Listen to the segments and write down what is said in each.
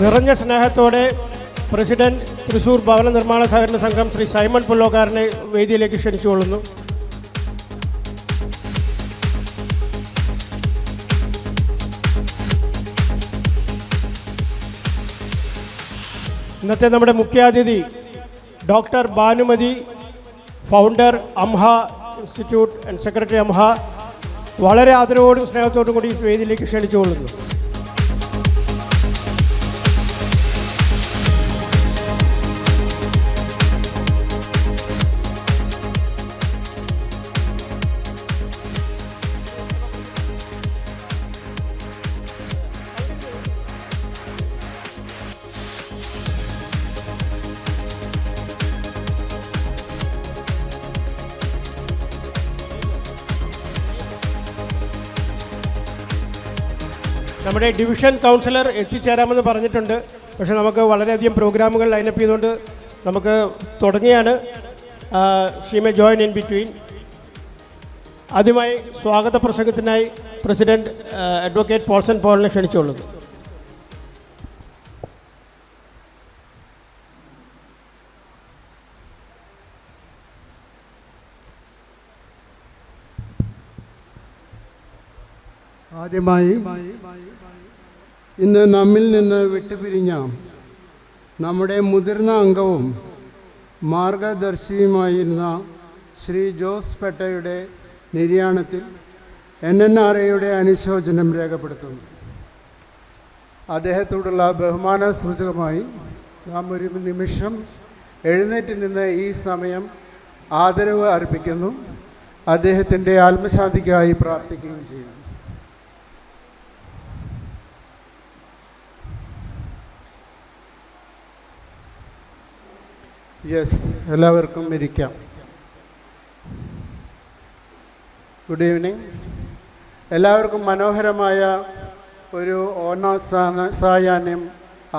നിറഞ്ഞ സ്നേഹത്തോടെ പ്രസിഡന്റ് തൃശ്ശൂർ ഭവന നിർമ്മാണ സഹകരണ സംഘം ശ്രീ സൈമൺ പുല്ലോക്കാരനെ വേദിയിലേക്ക് ക്ഷണിച്ചുകൊള്ളുന്നു. ഇന്നത്തെ നമ്മുടെ മുഖ്യാതിഥി doctor Bhanumathi, founder AMHA institute and secretary AMHA, വളരെ ആദരവോടും സ്നേഹത്തോടും കൂടി വേദിയിലേക്ക് ക്ഷണിച്ചുകൊള്ളുന്നു. നമ്മുടെ ഡിവിഷൻ കൗൺസിലർ എത്തിച്ചേരാമെന്ന് പറഞ്ഞിട്ടുണ്ട്. പക്ഷേ നമുക്ക് വളരെയധികം പ്രോഗ്രാമുകൾ ലൈനപ്പ് ചെയ്തുകൊണ്ട് നമുക്ക് തുടങ്ങിയാണ്. She may join in between. ആദ്യമായി സ്വാഗത പ്രസംഗത്തിനായി പ്രസിഡന്റ് അഡ്വക്കേറ്റ് പോൾസൺ പോളിനെ ക്ഷണിച്ചുകൊള്ളുന്നു. ആദ്യമായി ഇന്ന് നമ്മിൽ നിന്ന് വിട്ടുപിരിഞ്ഞ നമ്മുടെ മുതിർന്ന അംഗവും മാർഗദർശിയുമായിരുന്ന ശ്രീ ജോസ് പെട്ടയുടെ നിര്യാണത്തിൽ NNRAയുടെ അനുശോചനം രേഖപ്പെടുത്തുന്നു. അദ്ദേഹത്തോടുള്ള ബഹുമാന സൂചകമായി നാം ഒരു നിമിഷം എഴുന്നേറ്റ് നിന്ന് ഈ സമയം ആദരവ് അർപ്പിക്കുന്നു. അദ്ദേഹത്തിൻ്റെ ആത്മശാന്തിക്കായി പ്രാർത്ഥിക്കുകയും ചെയ്യുന്നു. എല്ലാവർക്കും ഇരിക്കാം. Good evening. എല്ലാവർക്കും മനോഹരമായ ഒരു ഓണ സായാഹ്നം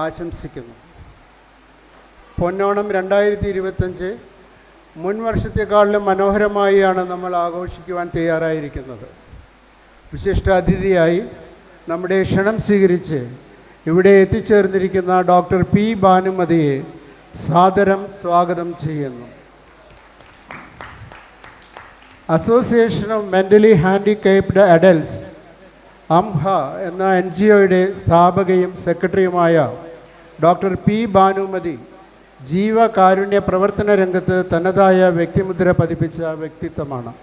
ആശംസിക്കുന്നു. പൊന്നോണം 2025 മുൻ വർഷത്തെക്കാളിലും മനോഹരമായാണ് നമ്മൾ ആഘോഷിക്കുവാൻ തയ്യാറായിരിക്കുന്നത്. വിശിഷ്ട അതിഥിയായി നമ്മുടെ ക്ഷണം സ്വീകരിച്ച് ഇവിടെ എത്തിച്ചേർന്നിരിക്കുന്ന ഡോക്ടർ പി ഭാനുമതിയെ സാദരം സ്വാഗതം ചെയ്യുന്നു. Association of mentally handicapped adults AMHA എന്ന NGOയുടെ സ്ഥാപകയും സെക്രട്ടറിയുമായ ഡോക്ടർ പി ഭാനുമതി ജീവകാരുണ്യ പ്രവർത്തന രംഗത്ത് തനതായ വ്യക്തിമുദ്ര പതിപ്പിച്ച വ്യക്തിത്വമാണ്.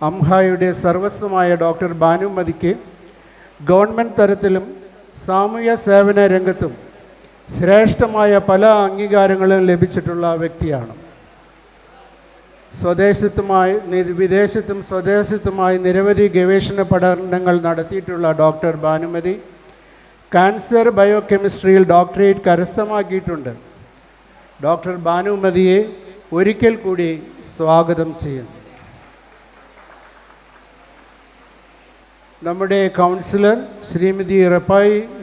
അംഹയുടെ സർവസ്വമായ ഡോക്ടർ ഭാനുമതിക്ക് ഗവൺമെൻറ് തലത്തിലും സാമൂഹ്യ സേവന രംഗത്തും ശ്രേഷ്ഠമായ പല അംഗീകാരങ്ങളും ലഭിച്ചിട്ടുള്ള വ്യക്തിയാണ്. വിദേശത്തും സ്വദേശത്തുമായി നിരവധി ഗവേഷണ പഠനങ്ങൾ നടത്തിയിട്ടുള്ള ഡോക്ടർ ഭാനുമതി ക്യാൻസർ ബയോകെമിസ്ട്രിയിൽ ഡോക്ടറേറ്റ് കരസ്ഥമാക്കിയിട്ടുണ്ട്. ഡോക്ടർ ഭാനുമതിയെ ഒരിക്കൽ കൂടി സ്വാഗതം ചെയ്യുന്നു. നമ്മുടെ കൗൺസിലർ ശ്രീമതി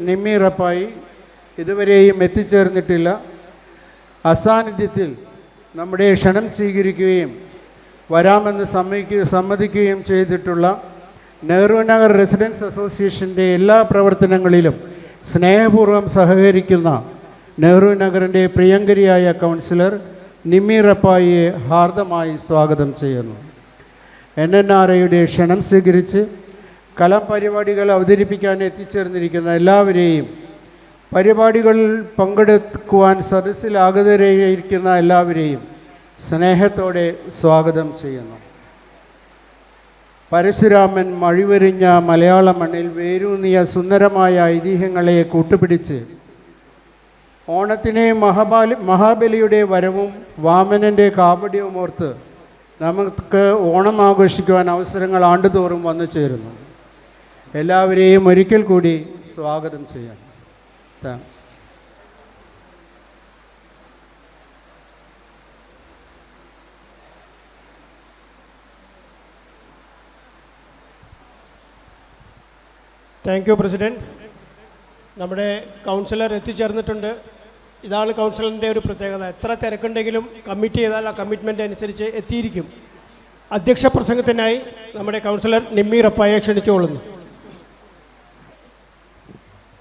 നിമ്മി റപ്പായി ഇതുവരെയും എത്തിച്ചേർന്നിട്ടില്ല. അസാന്നിധ്യത്തിൽ നമ്മുടെ ക്ഷണം സ്വീകരിക്കുകയും വരാമെന്ന് സമ്മതിക്കുകയും ചെയ്തിട്ടുള്ള നെഹ്റു നഗർ റെസിഡൻസ് അസോസിയേഷൻ്റെ എല്ലാ പ്രവർത്തനങ്ങളിലും സ്നേഹപൂർവ്വം സഹകരിക്കുന്ന നെഹ്റു നഗറിൻ്റെ പ്രിയങ്കരിയായ കൗൺസിലർ നിമ്മി റപ്പായിയെ ഹാർദമായി സ്വാഗതം ചെയ്യുന്നു. NNRAയുടെ ക്ഷണം സ്വീകരിച്ച് കലാപരിപാടികൾ അവതരിപ്പിക്കാൻ എത്തിച്ചേർന്നിരിക്കുന്ന എല്ലാവരെയും, പരിപാടികളിൽ പങ്കെടുക്കുവാൻ സദസ്സിലാഗതരായിരിക്കുന്ന എല്ലാവരെയും സ്നേഹത്തോടെ സ്വാഗതം ചെയ്യുന്നു. പരശുരാമൻ മഴിവരിഞ്ഞ മലയാള മണ്ണിൽ വേരൂന്നിയ സുന്ദരമായ ഐതിഹ്യങ്ങളെ കൂട്ടുപിടിച്ച് ഓണത്തിനെ മഹാബലിയുടെ വരവും വാമനൻ്റെ കാപട്യവും ഓർത്ത് നമുക്ക് ഓണം ആഘോഷിക്കുവാൻ അവസരങ്ങൾ ആണ്ടുതോറും വന്നു ചേരുന്നു. എല്ലാവരെയും ഒരിക്കൽ കൂടി സ്വാഗതം ചെയ്യാം. താങ്ക്സ്. Thank you president. നമ്മുടെ കൗൺസിലർ എത്തിച്ചേർന്നിട്ടുണ്ട്. ഇതാണ് കൗൺസിലറിൻ്റെ ഒരു പ്രത്യേകത. എത്ര തിരക്കുണ്ടെങ്കിലും കമ്മിറ്റ് ചെയ്താൽ ആ കമ്മിറ്റ്മെൻ്റ് അനുസരിച്ച് എത്തിയിരിക്കും. അധ്യക്ഷ പ്രസംഗത്തിനായി നമ്മുടെ കൗൺസിലർ നിമ്മി റപ്പായെ ക്ഷണിച്ചുകൊള്ളുന്നു.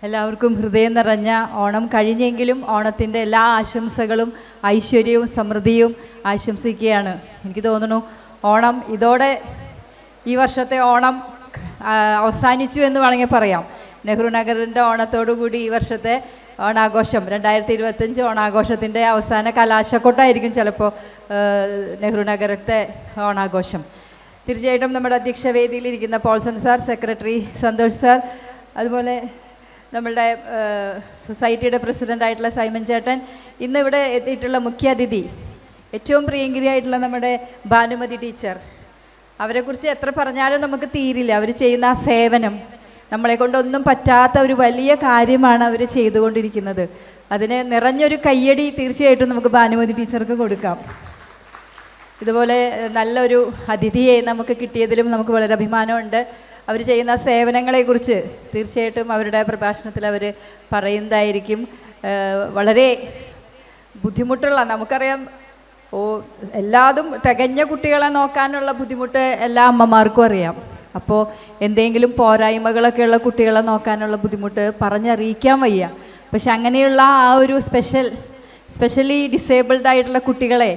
എല്ലാവർക്കും ഹൃദയം നിറഞ്ഞ ഓണം കഴിഞ്ഞെങ്കിലും ഓണത്തിൻ്റെ എല്ലാ ആശംസകളും ഐശ്വര്യവും സമൃദ്ധിയും ആശംസിക്കുകയാണ്. എനിക്ക് തോന്നുന്നു ഓണം ഇതോടെ ഈ വർഷത്തെ ഓണം അവസാനിച്ചു എന്ന് വേണമെങ്കിൽ പറയാം. നെഹ്റു നഗറിൻ്റെ ഓണത്തോടുകൂടി ഈ വർഷത്തെ ഓണാഘോഷം 2025 ഓണാഘോഷത്തിൻ്റെ അവസാന കലാശക്കൊട്ടായിരിക്കും ചിലപ്പോൾ നെഹ്റു നഗരത്തെ ഓണാഘോഷം. തീർച്ചയായിട്ടും നമ്മുടെ അധ്യക്ഷ വേദിയിലിരിക്കുന്ന Paulson sir, secretary Santhosh sir, അതുപോലെ നമ്മളുടെ സൊസൈറ്റിയുടെ പ്രസിഡൻ്റായിട്ടുള്ള സൈമൻ ചേട്ടൻ, ഇന്നിവിടെ എത്തിയിട്ടുള്ള മുഖ്യ അതിഥി, ഏറ്റവും പ്രിയങ്കരിയായിട്ടുള്ള നമ്മുടെ ഭാനുമതി ടീച്ചർ, അവരെക്കുറിച്ച് എത്ര പറഞ്ഞാലും നമുക്ക് തീരില്ല. അവർ ചെയ്യുന്ന ആ സേവനം നമ്മളെ കൊണ്ടൊന്നും പറ്റാത്ത ഒരു വലിയ കാര്യമാണ് അവർ ചെയ്തുകൊണ്ടിരിക്കുന്നത്. അതിന് നിറഞ്ഞൊരു കയ്യടി തീർച്ചയായിട്ടും നമുക്ക് ഭാനുമതി ടീച്ചർക്ക് കൊടുക്കാം. ഇതുപോലെ നല്ലൊരു അതിഥിയെ നമുക്ക് കിട്ടിയതിലും നമുക്ക് വളരെ അഭിമാനമുണ്ട്. അവർ ചെയ്യുന്ന സേവനങ്ങളെക്കുറിച്ച് തീർച്ചയായിട്ടും അവരുടെ പ്രഭാഷണത്തിൽ അവർ പറയുന്നതായിരിക്കും. വളരെ ബുദ്ധിമുട്ടുള്ള, നമുക്കറിയാം, എല്ലാതും തികഞ്ഞ കുട്ടികളെ നോക്കാനുള്ള ബുദ്ധിമുട്ട് എല്ലാ അമ്മമാർക്കും അറിയാം. അപ്പോൾ എന്തെങ്കിലും പോരായ്മകളൊക്കെ ഉള്ള കുട്ടികളെ നോക്കാനുള്ള ബുദ്ധിമുട്ട് പറഞ്ഞറിയിക്കാൻ വയ്യ. പക്ഷെ അങ്ങനെയുള്ള ആ ഒരു സ്പെഷ്യലി ഡിസേബിൾഡ് ആയിട്ടുള്ള കുട്ടികളെ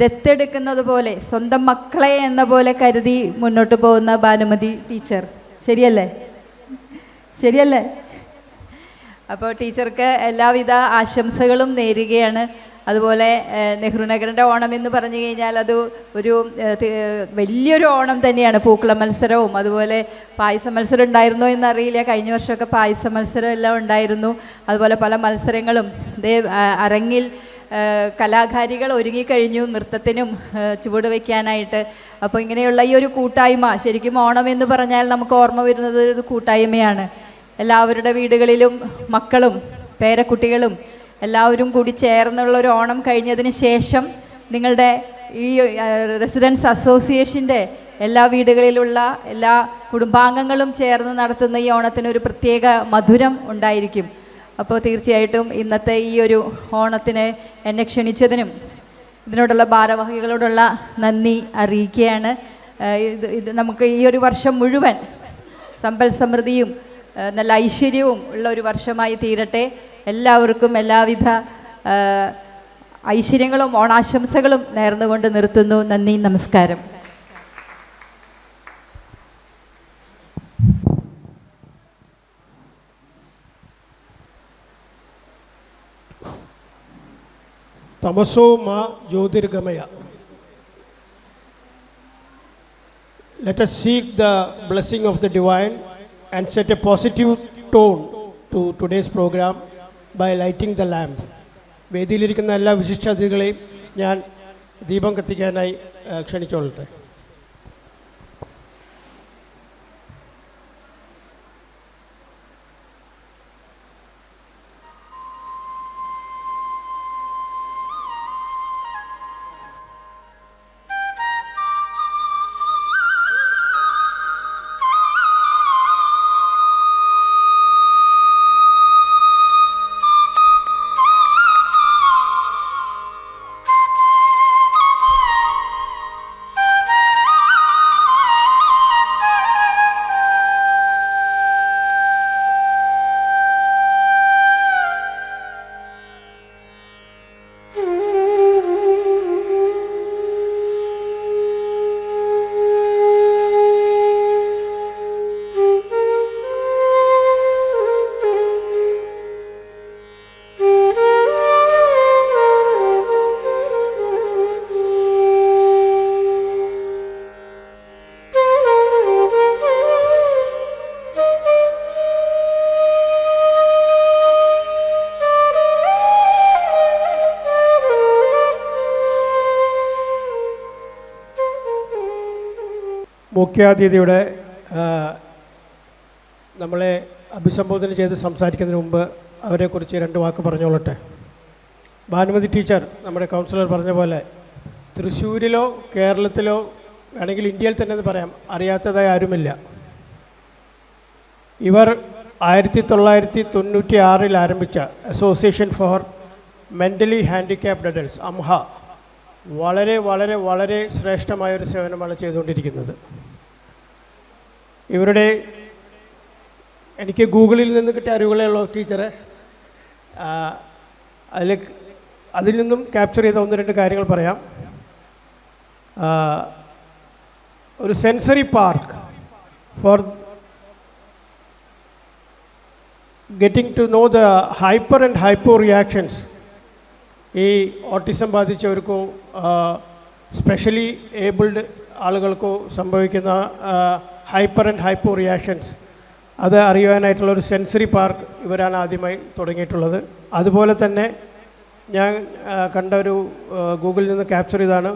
ദത്തെടുക്കുന്നത് പോലെ, സ്വന്തം മക്കളെ എന്ന പോലെ കരുതി മുന്നോട്ട് പോകുന്ന ഭാനുമതി ടീച്ചർ, ശരിയല്ലേ? അപ്പോൾ ടീച്ചർക്ക് എല്ലാവിധ ആശംസകളും നേരുകയാണ്. അതുപോലെ നെഹ്റു നഗറിൻ്റെ ഓണം എന്ന് പറഞ്ഞു കഴിഞ്ഞാൽ അത് ഒരു വലിയൊരു ഓണം തന്നെയാണ്. പൂക്കള മത്സരവും അതുപോലെ പായസ മത്സരം ഉണ്ടായിരുന്നോ എന്നറിയില്ല. കഴിഞ്ഞ വർഷമൊക്കെ പായസ മത്സരം എല്ലാം ഉണ്ടായിരുന്നു. അതുപോലെ പല മത്സരങ്ങളും അരങ്ങിൽ കലാകാരികൾ ഒരുങ്ങിക്കഴിഞ്ഞു നൃത്തത്തിനും ചുവട് വയ്ക്കാനായിട്ട്. അപ്പോൾ ഇങ്ങനെയുള്ള ഈ ഒരു കൂട്ടായ്മ, ശരിക്കും ഓണം എന്ന് പറഞ്ഞാൽ നമുക്ക് ഓർമ്മ വരുന്നത് ഒരു കൂട്ടായ്മയാണ്. എല്ലാവരുടെ വീടുകളിലും മക്കളും പേരക്കുട്ടികളും എല്ലാവരും കൂടി ചേർന്നുള്ളൊരു ഓണം കഴിഞ്ഞതിന് ശേഷം നിങ്ങളുടെ ഈ റെസിഡൻസ് അസോസിയേഷൻ്റെ എല്ലാ വീടുകളിലുള്ള എല്ലാ കുടുംബാംഗങ്ങളും ചേർന്ന് നടത്തുന്ന ഈ ഓണത്തിനൊരു പ്രത്യേക മധുരം ഉണ്ടായിരിക്കും. അപ്പോൾ തീർച്ചയായിട്ടും ഇന്നത്തെ ഈ ഒരു ഓണത്തിന് എന്നെ ക്ഷണിച്ചതിനും ഇതിനോടുള്ള ഭാരവാഹികളോടുള്ള നന്ദി അറിയിക്കുകയാണ്. ഇത് നമുക്ക് ഈ ഒരു വർഷം മുഴുവൻ സമ്പൽ സമൃദ്ധിയും നല്ല ഐശ്വര്യവും ഉള്ള ഒരു വർഷമായി തീരട്ടെ. എല്ലാവർക്കും എല്ലാവിധ ഐശ്വര്യങ്ങളും ഓണാശംസകളും നേർന്നുകൊണ്ട് നിർത്തുന്നു. നന്ദി, നമസ്കാരം. തമസോ മാ ജ്യോതിർഗമയ. Let us seek the blessing of the divine and set a positive tone to today's program by lighting the lamp. വേദിയിലിരിക്കുന്ന എല്ലാ വിശിഷ്ട അതിഥികളെയും ഞാൻ ദീപം കത്തിക്കാനായി ക്ഷണിച്ചോളട്ടെ. മുഖ്യാതിഥിയുടെ നമ്മളെ അഭിസംബോധന ചെയ്ത് സംസാരിക്കുന്നതിന് മുമ്പ് അവരെക്കുറിച്ച് രണ്ട് വാക്ക് പറഞ്ഞോളട്ടെ. ഭാനുമതി ടീച്ചർ, നമ്മുടെ കൗൺസിലർ പറഞ്ഞ പോലെ, തൃശ്ശൂരിലോ കേരളത്തിലോ വേണമെങ്കിൽ ഇന്ത്യയിൽ തന്നെ എന്ന് പറയാം, അറിയാത്തതായി ആരുമില്ല. ഇവർ 1996 ആരംഭിച്ച association for mentally handicapped adults, AMHA, വളരെ വളരെ വളരെ ശ്രേഷ്ഠമായൊരു സേവനമാണ് ചെയ്തുകൊണ്ടിരിക്കുന്നത്. ഇവരുടെ എനിക്ക് ഗൂഗിളിൽ നിന്ന് കിട്ടിയ അറിവുകളേ ഉള്ളൂ ടീച്ചറെ. അതിൽ നിന്നും ക്യാപ്ചർ ചെയ്ത 1-2 കാര്യങ്ങൾ പറയാം. ഒരു sensory park for getting to know the hyper and hypo reactions. ഈ ഓട്ടിസം ബാധിച്ചവർക്കോ സ്പെഷ്യലി ഏബിൾഡ് ആളുകൾക്കോ സംഭവിക്കുന്ന ഹൈപ്പർ ആൻഡ് ഹൈപ്പോ റിയാക്ഷൻസ് അത് അറിയുവാനായിട്ടുള്ളൊരു സെൻസറി പാർക്ക് ഇവരാണ് ആദ്യമായി തുടങ്ങിയിട്ടുള്ളത്. അതുപോലെ തന്നെ ഞാൻ കണ്ട ഒരു ഗൂഗിളിൽ നിന്ന് ക്യാപ്ചർ ചെയ്താണ്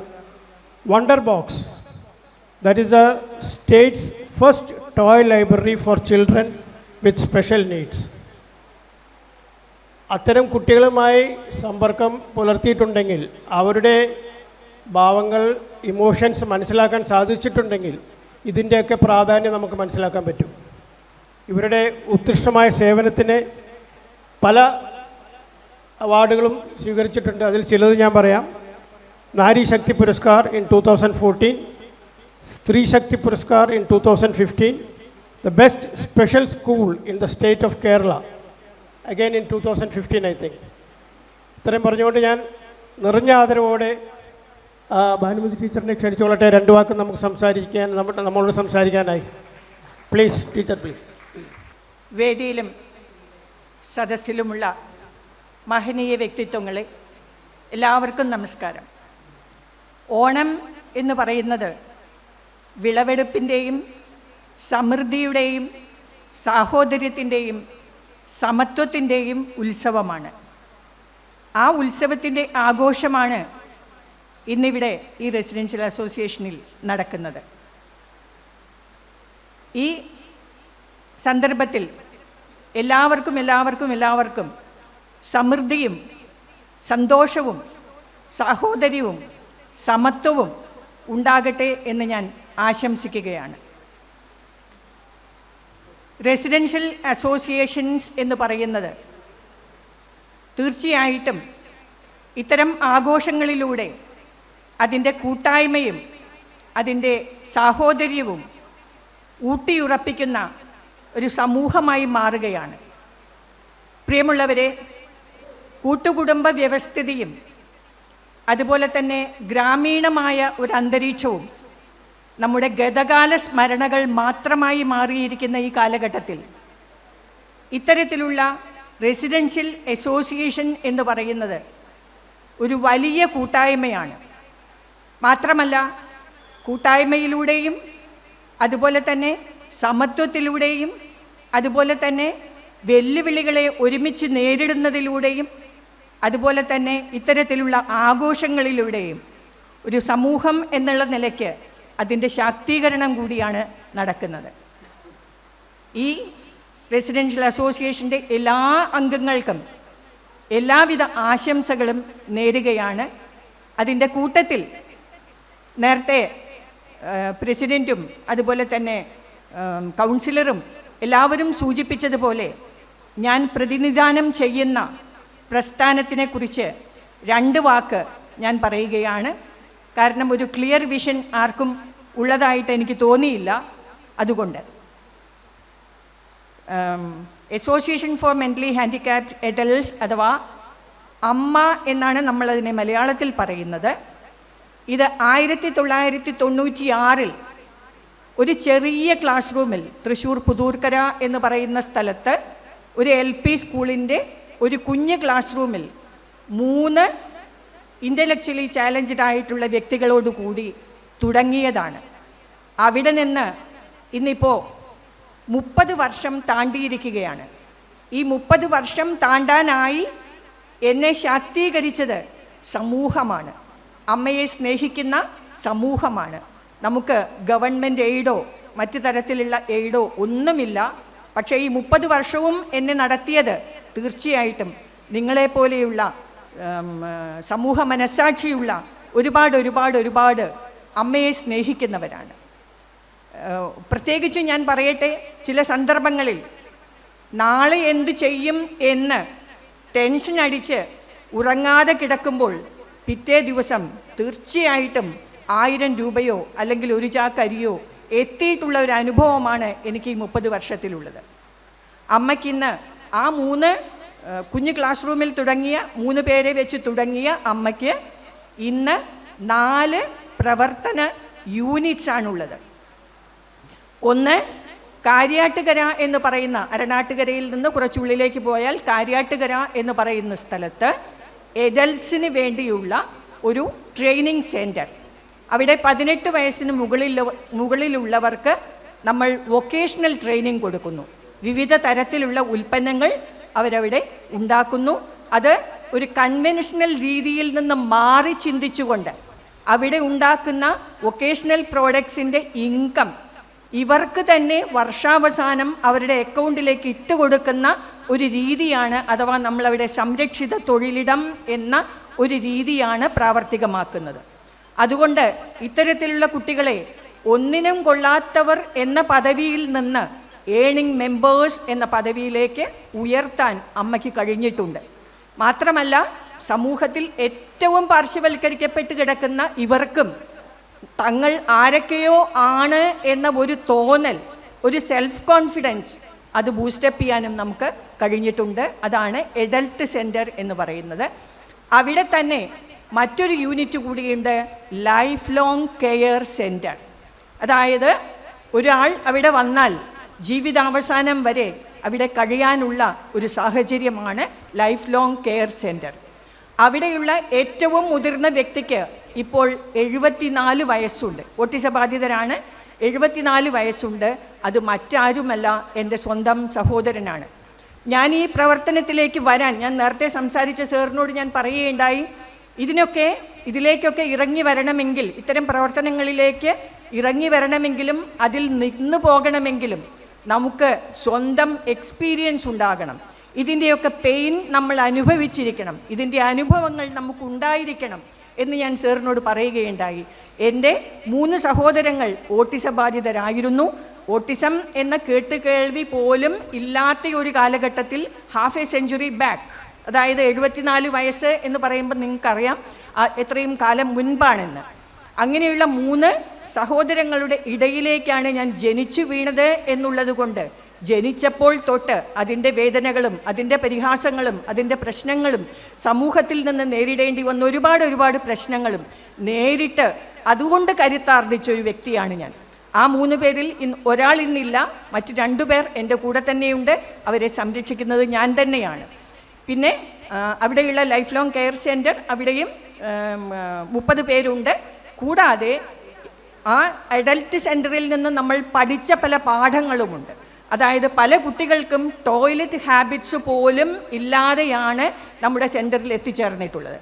wonder box. That is the States first toy library for children with special needs. അത്തരം കുട്ടികളുമായി സമ്പർക്കം പുലർത്തിയിട്ടുണ്ടെങ്കിൽ, അവരുടെ ഭാവങ്ങൾ, ഇമോഷൻസ് മനസ്സിലാക്കാൻ സാധിച്ചിട്ടുണ്ടെങ്കിൽ ഇതിൻ്റെയൊക്കെ പ്രാധാന്യം നമുക്ക് മനസ്സിലാക്കാൻ പറ്റും. ഇവരുടെ ഉത്കൃഷ്ടമായ സേവനത്തിന് പല അവാർഡുകളും സ്വീകരിച്ചിട്ടുണ്ട്. അതിൽ ചിലത് ഞാൻ പറയാം. Nari Shakti Puraskar in 2014, Stree Shakti Puraskar in 2015, the best special school in the state of Kerala again in 2015 I think. ഇത്രയും പറഞ്ഞുകൊണ്ട് ഞാൻ നിറഞ്ഞ ആദരവോടെ ഭാനുമതി ടീച്ചറിനെ ക്ഷണിച്ചുകൊള്ളട്ടെ. 2 വാക്ക് നമുക്ക് സംസാരിക്കാൻ, നമ്മളോട് സംസാരിക്കാനായി. Please teacher, please. വേദിയിലും സദസ്സിലുമുള്ള മഹനീയ വ്യക്തിത്വങ്ങളെ എല്ലാവർക്കും നമസ്കാരം. ഓണം എന്ന് പറയുന്നത് വിളവെടുപ്പിൻ്റെയും സമൃദ്ധിയുടെയും സാഹോദര്യത്തിൻ്റെയും സമത്വത്തിൻ്റെയും ഉത്സവമാണ്. ആ ഉത്സവത്തിൻ്റെ ആഘോഷമാണ് ഇന്നിവിടെ ഈ റെസിഡൻഷ്യൽ അസോസിയേഷനിൽ നടക്കുന്നത്. ഈ സന്ദർഭത്തിൽ എല്ലാവർക്കും സമൃദ്ധിയും സന്തോഷവും സാഹോദര്യവും സമത്വവും ഉണ്ടാകട്ടെ എന്ന് ഞാൻ ആശംസിക്കുകയാണ്. റെസിഡൻഷ്യൽ അസോസിയേഷൻസ് എന്ന് പറയുന്നത് തീർച്ചയായിട്ടും ഇത്തരം ആഘോഷങ്ങളിലൂടെ അതിൻ്റെ കൂട്ടായ്മയും അതിൻ്റെ സാഹോദര്യവും ഊട്ടിയുറപ്പിക്കുന്ന ഒരു സമൂഹമായി മാറുകയാണ്. പ്രിയമുള്ളവരെ, കൂട്ടുകുടുംബ വ്യവസ്ഥിതിയും അതുപോലെ തന്നെ ഗ്രാമീണമായ ഒരു അന്തരീക്ഷവും നമ്മുടെ ഗതകാല സ്മരണകൾ മാത്രമായി മാറിയിരിക്കുന്ന ഈ കാലഘട്ടത്തിൽ ഇത്തരത്തിലുള്ള റെസിഡൻഷ്യൽ അസോസിയേഷൻ എന്ന് പറയുന്നത് ഒരു വലിയ കൂട്ടായ്മയാണ്. മാത്രമല്ല, കൂട്ടായ്മയിലൂടെയും അതുപോലെ തന്നെ സമത്വത്തിലൂടെയും അതുപോലെ തന്നെ വെല്ലുവിളികളെ ഒരുമിച്ച് നേരിടുന്നതിലൂടെയും അതുപോലെ തന്നെ ഇത്തരത്തിലുള്ള ആഘോഷങ്ങളിലൂടെയും ഒരു സമൂഹം എന്നുള്ള നിലയ്ക്ക് അതിൻ്റെ ശാക്തീകരണം കൂടിയാണ് നടക്കുന്നത്. ഈ റെസിഡൻഷ്യൽ അസോസിയേഷൻ്റെ എല്ലാ അംഗങ്ങൾക്കും എല്ലാവിധ ആശംസകളും നേരുകയാണ്. അതിൻ്റെ കൂട്ടത്തിൽ നേരത്തെ പ്രസിഡൻറ്റും അതുപോലെ തന്നെ കൗൺസിലറും എല്ലാവരും സൂചിപ്പിച്ചതുപോലെ ഞാൻ പ്രതിനിധാനം ചെയ്യുന്ന പ്രസ്ഥാനത്തിനെക്കുറിച്ച് 2 വാക്ക് ഞാൻ പറയുകയാണ്. കാരണം ഒരു ക്ലിയർ വിഷൻ ആർക്കും ഉള്ളതായിട്ട് എനിക്ക് തോന്നിയില്ല. അതുകൊണ്ട് association for mentally handicapped adults അഥവാ അമ്മ എന്നാണ് നമ്മളതിനെ മലയാളത്തിൽ പറയുന്നത്. ഇത് 1996 ഒരു ചെറിയ ക്ലാസ് റൂമിൽ തൃശ്ശൂർ പുതൂർക്കര എന്ന് പറയുന്ന സ്ഥലത്ത് ഒരു LP സ്കൂളിൻ്റെ ഒരു കുഞ്ഞ് ക്ലാസ് റൂമിൽ 3 ഇൻ്റലക്ച്വലി ചാലഞ്ച്ഡ് ആയിട്ടുള്ള വ്യക്തികളോടുകൂടി തുടങ്ങിയതാണ്. അവിടെ നിന്ന് ഇന്നിപ്പോൾ 30 വർഷം താണ്ടിയിരിക്കുകയാണ്. ഈ 30 വർഷം താണ്ടാനായി എന്നെ ശാക്തീകരിച്ചത് സമൂഹമാണ്, അമ്മയെ സ്നേഹിക്കുന്ന സമൂഹമാണ്. നമുക്ക് ഗവൺമെൻറ് എയ്ഡോ മറ്റു തരത്തിലുള്ള എയ്ഡോ ഒന്നുമില്ല. പക്ഷേ ഈ 30 വർഷവും എന്നെ നടത്തിയത് തീർച്ചയായിട്ടും നിങ്ങളെപ്പോലെയുള്ള സമൂഹ മനസ്സാക്ഷിയുള്ള ഒരുപാട് അമ്മയെ സ്നേഹിക്കുന്നവരാണ്. പ്രത്യേകിച്ച് ഞാൻ പറയട്ടെ, ചില സന്ദർഭങ്ങളിൽ നാളെ എന്തു ചെയ്യും എന്ന് ടെൻഷൻ അടിച്ച് ഉറങ്ങാതെ കിടക്കുമ്പോൾ പിറ്റേ ദിവസം തീർച്ചയായിട്ടും 1000 രൂപയോ അല്ലെങ്കിൽ 1 ചാക്ക് അരിയോ എത്തിയിട്ടുള്ള ഒരു അനുഭവമാണ് എനിക്ക് ഈ 30 വർഷത്തിലുള്ളത്. അമ്മയ്ക്കിന്ന് ആ 3 കുഞ്ഞ് ക്ലാസ് റൂമിൽ തുടങ്ങിയ 3 പേരെ വെച്ച് തുടങ്ങിയ അമ്മയ്ക്ക് ഇന്ന് 4 പ്രവർത്തന യൂണിറ്റ്സ് ആണുള്ളത്. ഒന്ന്, കാര്യാട്ടുകര എന്ന് പറയുന്ന, അരണാട്ടുകരയിൽ നിന്ന് കുറച്ചുള്ളിലേക്ക് പോയാൽ കാര്യാട്ടുകര എന്ന് പറയുന്ന സ്ഥലത്ത് എഡൽസിന് വേണ്ടിയുള്ള ഒരു ട്രെയിനിങ് സെൻറ്റർ. അവിടെ 18 വയസ്സിന് മുകളിലുള്ളവർക്ക് നമ്മൾ വൊക്കേഷണൽ ട്രെയിനിങ് കൊടുക്കുന്നു. വിവിധ തരത്തിലുള്ള ഉൽപ്പന്നങ്ങൾ അവരവിടെ ഉണ്ടാക്കുന്നു. അത് ഒരു കൺവെൻഷണൽ രീതിയിൽ നിന്ന് മാറി ചിന്തിച്ചുകൊണ്ട് അവിടെ ഉണ്ടാക്കുന്ന വൊക്കേഷണൽ പ്രോഡക്ട്സിൻ്റെ ഇൻകം ഇവർക്ക് തന്നെ വർഷാവസാനം അവരുടെ അക്കൗണ്ടിലേക്ക് ഇട്ട് കൊടുക്കുന്ന ഒരു രീതിയാണ്, അഥവാ നമ്മളവിടെ സംരക്ഷിത തൊഴിലിടം എന്ന ഒരു രീതിയാണ് പ്രാവർത്തികമാക്കുന്നത്. അതുകൊണ്ട് ഇത്തരത്തിലുള്ള കുട്ടികളെ ഒന്നിനും കൊള്ളാത്തവർ എന്ന പദവിയിൽ നിന്ന് ഏണിംഗ് മെമ്പേഴ്സ് എന്ന പദവിയിലേക്ക് ഉയർത്താൻ അമ്മയ്ക്ക് കഴിഞ്ഞിട്ടുണ്ട്. മാത്രമല്ല, സമൂഹത്തിൽ ഏറ്റവും പാർശ്വവൽക്കരിക്കപ്പെട്ട് കിടക്കുന്ന ഇവർക്കും തങ്ങൾ ആരൊക്കെയോ ആണ് എന്ന ഒരു തോന്നൽ, ഒരു സെൽഫ് കോൺഫിഡൻസ് അത് ബൂസ്റ്റപ്പ് ചെയ്യാനും നമുക്ക് കഴിഞ്ഞിട്ടുണ്ട്. അതാണ് എഡൽട്ട് സെൻറ്റർ എന്ന് പറയുന്നത്. അവിടെ തന്നെ മറ്റൊരു യൂണിറ്റ് കൂടിയുണ്ട്, ലൈഫ് ലോങ് കെയർ സെൻറ്റർ. അതായത് ഒരാൾ അവിടെ വന്നാൽ ജീവിതാവസാനം വരെ അവിടെ കഴിയാനുള്ള ഒരു സാഹചര്യമാണ് ലൈഫ് ലോങ് കെയർ സെൻറ്റർ. അവിടെയുള്ള ഏറ്റവും മുതിർന്ന വ്യക്തിക്ക് ഇപ്പോൾ 74 വയസ്സുണ്ട്. ഓട്ടിസ ബാധിതരാണ്, 74 വയസ്സുണ്ട്. അത് മറ്റാരുമല്ല, എൻ്റെ സ്വന്തം സഹോദരനാണ്. ഞാൻ ഈ പ്രവർത്തനത്തിലേക്ക് വരാൻ, ഞാൻ നേരത്തെ സംസാരിച്ച സാറിനോട് ഞാൻ പറയുകയുണ്ടായി, ഇതിലേക്കൊക്കെ ഇറങ്ങി വരണമെങ്കിൽ, ഇത്തരം പ്രവർത്തനങ്ങളിലേക്ക് ഇറങ്ങി വരണമെങ്കിലും അതിൽ നിന്ന് പോകണമെങ്കിലും നമുക്ക് സ്വന്തം എക്സ്പീരിയൻസ് ഉണ്ടാകണം. ഇതിൻ്റെയൊക്കെ പെയിൻ നമ്മൾ അനുഭവിച്ചിരിക്കണം, ഇതിൻ്റെ അനുഭവങ്ങൾ നമുക്കുണ്ടായിരിക്കണം എന്ന് ഞാൻ സാറിനോട് പറയുകയുണ്ടായി. എൻ്റെ 3 സഹോദരങ്ങൾ ഓട്ടിസ ബാധിതരായിരുന്നു. ഓട്ടിസം എന്ന കേട്ടുകേൾവി പോലും ഇല്ലാത്ത ഒരു കാലഘട്ടത്തിൽ, ഹാഫ് എ സെഞ്ച്വറി ബാക്ക്, അതായത് 74 വയസ്സ് എന്ന് പറയുമ്പോൾ നിങ്ങൾക്കറിയാം എത്രയും കാലം മുൻപാണെന്ന്. അങ്ങനെയുള്ള 3 സഹോദരങ്ങളുടെ ഇടയിലേക്കാണ് ഞാൻ ജനിച്ചു വീണത് എന്നുള്ളത് കൊണ്ട് ജനിച്ചപ്പോൾ തൊട്ട് അതിൻ്റെ വേദനകളും അതിൻ്റെ പരിഹാസങ്ങളും അതിൻ്റെ പ്രശ്നങ്ങളും സമൂഹത്തിൽ നിന്ന് നേരിടേണ്ടി വന്ന ഒരുപാട് പ്രശ്നങ്ങളും നേരിട്ട് അതുകൊണ്ട് കരുത്താർജിച്ച ഒരു വ്യക്തിയാണ് ഞാൻ. ആ 3 പേരിൽ ഒരാൾ ഇന്നില്ല, മറ്റു 2 പേർ എൻ്റെ കൂടെ തന്നെയുണ്ട്. അവരെ സംരക്ഷിക്കുന്നത് ഞാൻ തന്നെയാണ്. പിന്നെ അവിടെയുള്ള ലൈഫ് ലോങ് കെയർ സെൻറ്റർ, അവിടെയും 30 പേരുണ്ട്. കൂടാതെ ആ അഡൽട്ട് സെൻറ്ററിൽ നിന്ന് നമ്മൾ പഠിച്ച പല പാഠങ്ങളുമുണ്ട്. അതായത് പല കുട്ടികൾക്കും ടോയ്ലറ്റ് ഹാബിറ്റ്സ് പോലും ഇല്ലാതെയാണ് നമ്മുടെ സെൻറ്ററിൽ എത്തിച്ചേർന്നിട്ടുള്ളത്.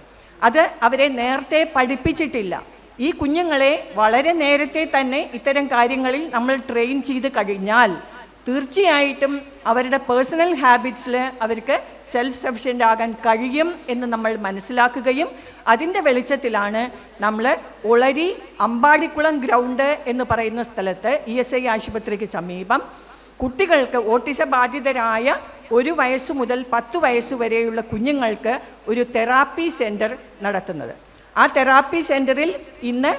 അത് അവരെ നേരത്തെ പഠിപ്പിച്ചിട്ടില്ല. ഈ കുഞ്ഞുങ്ങളെ വളരെ നേരത്തെ തന്നെ ഇത്തരം കാര്യങ്ങളിൽ നമ്മൾ ട്രെയിൻ ചെയ്ത് കഴിഞ്ഞാൽ തീർച്ചയായിട്ടും അവരുടെ പേഴ്സണൽ ഹാബിറ്റ്സിൽ അവർക്ക് സെൽഫ് സഫിഷ്യൻ്റ് ആകാൻ കഴിയും എന്ന് നമ്മൾ മനസ്സിലാക്കുകയും അതിൻ്റെ വെളിച്ചത്തിലാണ് നമ്മൾ ഒളരി അമ്പാടിക്കുളം ഗ്രൗണ്ട് എന്ന് പറയുന്ന സ്ഥലത്ത് ESI ആശുപത്രിക്ക് സമീപം കുട്ടികൾക്ക്, ഓട്ടിസ ബാധിതരായ 1 വയസ്സ് മുതൽ 10 വയസ്സ് വരെയുള്ള കുഞ്ഞുങ്ങൾക്ക് ഒരു തെറാപ്പി സെൻറ്റർ നടത്തുന്നത്. ആ തെറാപ്പി സെൻറ്ററിൽ ഇന്ന്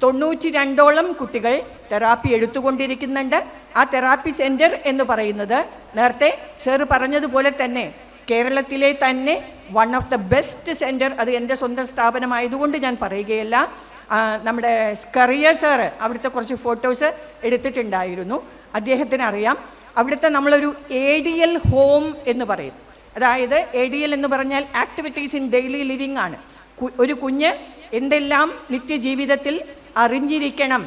92ഓളം കുട്ടികൾ തെറാപ്പി എടുത്തുകൊണ്ടിരിക്കുന്നുണ്ട്. ആ തെറാപ്പി സെൻറ്റർ എന്ന് പറയുന്നത് നേരത്തെ സാറ് പറഞ്ഞതുപോലെ തന്നെ കേരളത്തിലെ തന്നെ one of the best centre. അത് എൻ്റെ സ്വന്തം സ്ഥാപനമായതുകൊണ്ട് ഞാൻ പറയുകയല്ല. നമ്മുടെ സ്കറിയ സാറ് അവിടുത്തെ കുറച്ച് ഫോട്ടോസ് എടുത്തിട്ടുണ്ടായിരുന്നു. അദ്ദേഹത്തിന് അറിയാം. അവിടുത്തെ നമ്മളൊരു ADL ഹോം എന്ന് പറയും. അതായത് ADL എന്ന് പറഞ്ഞാൽ ആക്ടിവിറ്റീസ് ഇൻ ഡെയിലി ലിവിങ് ആണ്. ഒരു കുഞ്ഞ് എന്തെല്ലാം നിത്യജീവിതത്തിൽ അറിഞ്ഞിരിക്കണം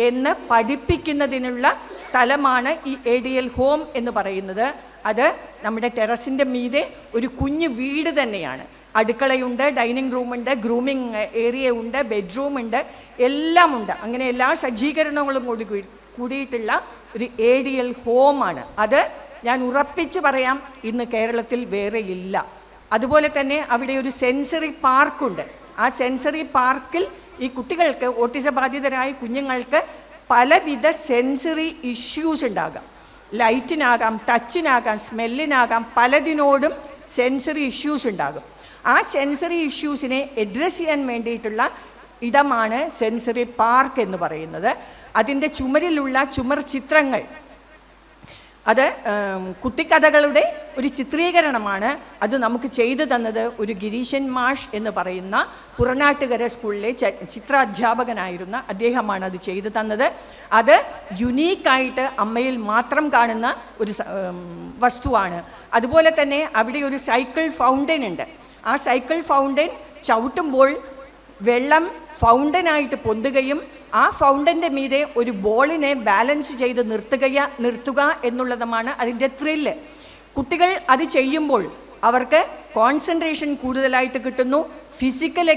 എന്ന് പഠിപ്പിക്കുന്നതിനുള്ള സ്ഥലമാണ് ഈ ADL ഹോം എന്ന് പറയുന്നത്. അത് നമ്മുടെ ടെറസിൻ്റെ മീതെ ഒരു കുഞ്ഞ് വീട് തന്നെയാണ്. അടുക്കളയുണ്ട്, ഡൈനിങ് റൂമുണ്ട്, ഗ്രൂമിങ് ഏരിയ ഉണ്ട്, ബെഡ്റൂം ഉണ്ട്, എല്ലാം ഉണ്ട്. അങ്ങനെ എല്ലാ സജ്ജീകരണങ്ങളും കൂടിയിട്ടുള്ള ഒരു ADL ഹോമാണ്. അത് ഞാൻ ഉറപ്പിച്ച് പറയാം, ഇന്ന് കേരളത്തിൽ വേറെ ഇല്ല. അതുപോലെ തന്നെ അവിടെ ഒരു സെൻസറി പാർക്കുണ്ട്. ആ സെൻസറി പാർക്കിൽ ഈ കുട്ടികൾക്ക്, ഓട്ടിസ ബാധിതരായ കുഞ്ഞുങ്ങൾക്ക് പലവിധ സെൻസറി ഇഷ്യൂസ് ഉണ്ടാകാം. ലൈറ്റിനാകാം, ടച്ചിനാകാം, സ്മെല്ലിനാകാം, പലതിനോടും സെൻസറി ഇഷ്യൂസ് ഉണ്ടാകും. ആ സെൻസറി ഇഷ്യൂസിനെ അഡ്രസ്സ് ചെയ്യാൻ വേണ്ടിയിട്ടുള്ള ഇടമാണ് സെൻസറി പാർക്ക് എന്ന് പറയുന്നത്. അതിൻ്റെ ചുമരിലുള്ള ചുമർ ചിത്രങ്ങൾ അത് കുട്ടിക്കഥകളുടെ ഒരു ചിത്രീകരണമാണ്. അത് നമുക്ക് ചെയ്തു തന്നത് ഒരു ഗിരീശൻ മാഷ് എന്ന് പറയുന്ന പുറനാട്ടുകര സ്കൂളിലെ ചിത്രാധ്യാപകനായിരുന്ന അദ്ദേഹമാണ് അത് ചെയ്തു തന്നത്. അത് യുണീക്കായിട്ട് അമ്മയിൽ മാത്രം കാണുന്ന ഒരു വസ്തുവാണ്. അതുപോലെ തന്നെ അവിടെ ഒരു സൈക്കിൾ ഫൗണ്ടൻ ഉണ്ട്. ആ സൈക്കിൾ ഫൗണ്ടൻ ചവിട്ടുമ്പോൾ വെള്ളം ഫൗണ്ടനായിട്ട് പൊന്തുകയും ആ ഫൗണ്ടൻ്റെ മീതെ ഒരു ബോളിനെ ബാലൻസ് ചെയ്ത് നിർത്തുക എന്നുള്ളതുമാണ് അതിൻ്റെ ത്രില്ല്. കുട്ടികൾ അത് ചെയ്യുമ്പോൾ അവർക്ക് കോൺസെൻട്രേഷൻ കൂടുതലായിട്ട് കിട്ടുന്നു, ഫിസിക്കൽ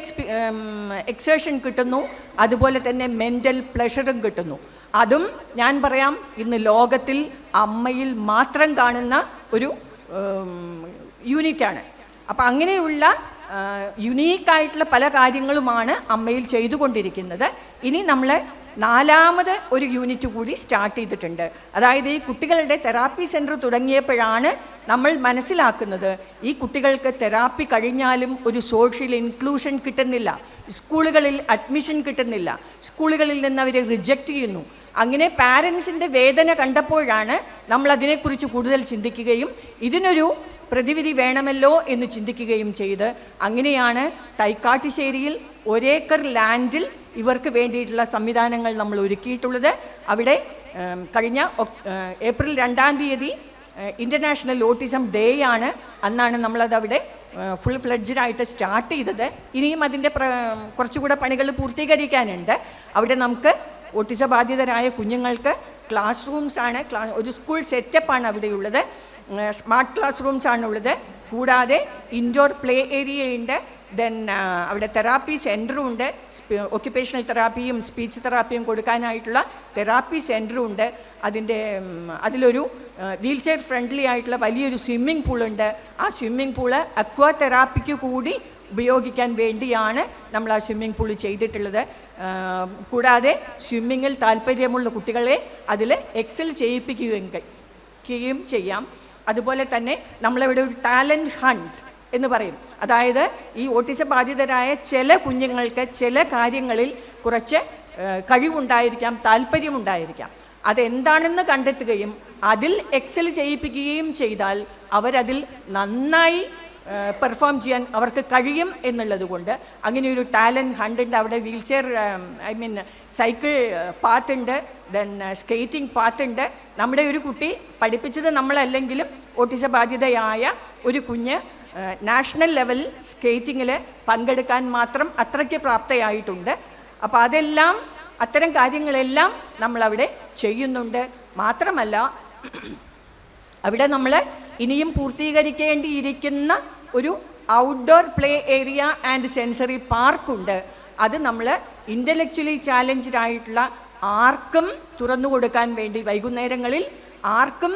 എക്സേർഷൻ കിട്ടുന്നു, അതുപോലെ തന്നെ മെൻ്റൽ പ്ലഷറും കിട്ടുന്നു. അതും ഞാൻ പറയാം, ഇന്ന് ലോകത്തിൽ അമ്മയിൽ മാത്രം കാണുന്ന ഒരു യൂണിറ്റാണ്. അപ്പം അങ്ങനെയുള്ള യുണീക്കായിട്ടുള്ള പല കാര്യങ്ങളുമാണ് അമ്മയിൽ ചെയ്തുകൊണ്ടിരിക്കുന്നത്. ഇനി നമ്മൾ 4ാമത് ഒരു യൂണിറ്റ് കൂടി സ്റ്റാർട്ട് ചെയ്തിട്ടുണ്ട്. അതായത് ഈ കുട്ടികളുടെ തെറാപ്പി സെൻറ്റർ തുടങ്ങിയപ്പോഴാണ് നമ്മൾ മനസ്സിലാക്കുന്നത് ഈ കുട്ടികൾക്ക് തെറാപ്പി കഴിഞ്ഞാലും ഒരു സോഷ്യൽ ഇൻക്ലൂഷൻ കിട്ടുന്നില്ല, സ്കൂളുകളിൽ അഡ്മിഷൻ കിട്ടുന്നില്ല, സ്കൂളുകളിൽ നിന്ന് അവരെ റിജക്റ്റ് ചെയ്യുന്നു. അങ്ങനെ പാരൻസിൻ്റെ വേദന കണ്ടപ്പോഴാണ് നമ്മൾ അതിനെക്കുറിച്ച് കൂടുതൽ ചിന്തിക്കുകയും ഇതിനൊരു പ്രതിവിധി വേണമല്ലോ എന്ന് ചിന്തിക്കുകയും ചെയ്ത് അങ്ങനെയാണ് തൈക്കാട്ടുശ്ശേരിയിൽ 1 ഏക്കർ ലാൻഡിൽ ഇവർക്ക് വേണ്ടിയിട്ടുള്ള സംവിധാനങ്ങൾ നമ്മൾ ഒരുക്കിയിട്ടുള്ളത്. അവിടെ കഴിഞ്ഞ ഏപ്രിൽ 2-ാം തീയതി ഇൻ്റർനാഷണൽ ഓട്ടിസം ഡേ ആണ്. അന്നാണ് നമ്മളതവിടെ ഫുൾ ഫ്ലെഡ്ജഡായിട്ട് സ്റ്റാർട്ട് ചെയ്തത്. ഇനിയും അതിൻ്റെ കുറച്ചുകൂടെ പണികൾ പൂർത്തീകരിക്കാനുണ്ട്. അവിടെ നമുക്ക് ഓട്ടിസ ബാധിതരായ കുഞ്ഞുങ്ങൾക്ക് ക്ലാസ് റൂംസാണ്, ഒരു സ്കൂൾ സെറ്റപ്പാണ് അവിടെയുള്ളത്. സ്മാർട്ട് ക്ലാസ് റൂംസ് ആണുള്ളത്. കൂടാതെ ഇൻഡോർ പ്ലേ ഏരിയയുണ്ട്. ദെൻ അവിടെ തെറാപ്പി സെൻറ്ററും ഉണ്ട്. ഒക്യുപ്പേഷണൽ തെറാപ്പിയും സ്പീച്ച് തെറാപ്പിയും കൊടുക്കാനായിട്ടുള്ള തെറാപ്പി സെൻറ്ററും ഉണ്ട്. അതിലൊരു വീൽ ചെയർ ഫ്രണ്ട്ലി ആയിട്ടുള്ള വലിയൊരു സ്വിമ്മിംഗ് പൂളുണ്ട്. ആ സ്വിമ്മിംഗ് പൂള് അക്വാ തെറാപ്പിക്ക് കൂടി ഉപയോഗിക്കാൻ വേണ്ടിയാണ് നമ്മൾ ആ സ്വിമ്മിംഗ് പൂൾ ചെയ്തിട്ടുള്ളത്. കൂടാതെ സ്വിമ്മിങ്ങിൽ താല്പര്യമുള്ള കുട്ടികളെ അതിൽ എക്സൽ ചെയ്യിപ്പിക്കുകയും ചെയ്യാം. അതുപോലെ തന്നെ നമ്മളിവിടെ ഒരു ടാലൻറ്റ് ഹണ്ട് എന്ന് പറയും. അതായത് ഈ ഓട്ടിസം ബാധിതരായ ചില കുഞ്ഞുങ്ങൾക്ക് ചില കാര്യങ്ങളിൽ കുറച്ച് കഴിവുണ്ടായിരിക്കാം, താല്പര്യമുണ്ടായിരിക്കാം. അതെന്താണെന്ന് കണ്ടെത്തുകയും അതിൽ എക്സൽ ചെയ്യിപ്പിക്കുകയും ചെയ്താൽ അവരതിൽ നന്നായി പെർഫോം ചെയ്യാൻ അവർക്ക് കഴിയും എന്നുള്ളത് കൊണ്ട് അങ്ങനെയൊരു ടാലൻറ്റ് ഹണ്ടുണ്ട്. അവിടെ വീൽ ചെയർ സൈക്കിൾ പാത്തുണ്ട്, ദെൻ സ്കേറ്റിംഗ് പാത്തുണ്ട്. നമ്മുടെ ഒരു കുട്ടി പഠിപ്പിച്ചത് നമ്മളല്ലെങ്കിലും ഓട്ടിസ ബാധിതയായ ഒരു കുഞ്ഞ് നാഷണൽ ലെവൽ സ്കേറ്റിങ്ങിൽ പങ്കെടുക്കാൻ മാത്രം അത്രയ്ക്ക് പ്രാപ്തയായിട്ടുണ്ട്. അപ്പോൾ അത്തരം കാര്യങ്ങളെല്ലാം നമ്മളവിടെ ചെയ്യുന്നുണ്ട്. മാത്രമല്ല അവിടെ നമ്മൾ ഇനിയും പൂർത്തീകരിക്കേണ്ടിയിരിക്കുന്ന ഒരു outdoor play area and sensory പാർക്കുണ്ട്. അത് നമ്മൾ ഇൻ്റലക്ച്വലി ചാലഞ്ച്ഡ് ആയിട്ടുള്ള ആർക്കും തുറന്നു കൊടുക്കാൻ വേണ്ടി വൈകുന്നേരങ്ങളിൽ ആർക്കും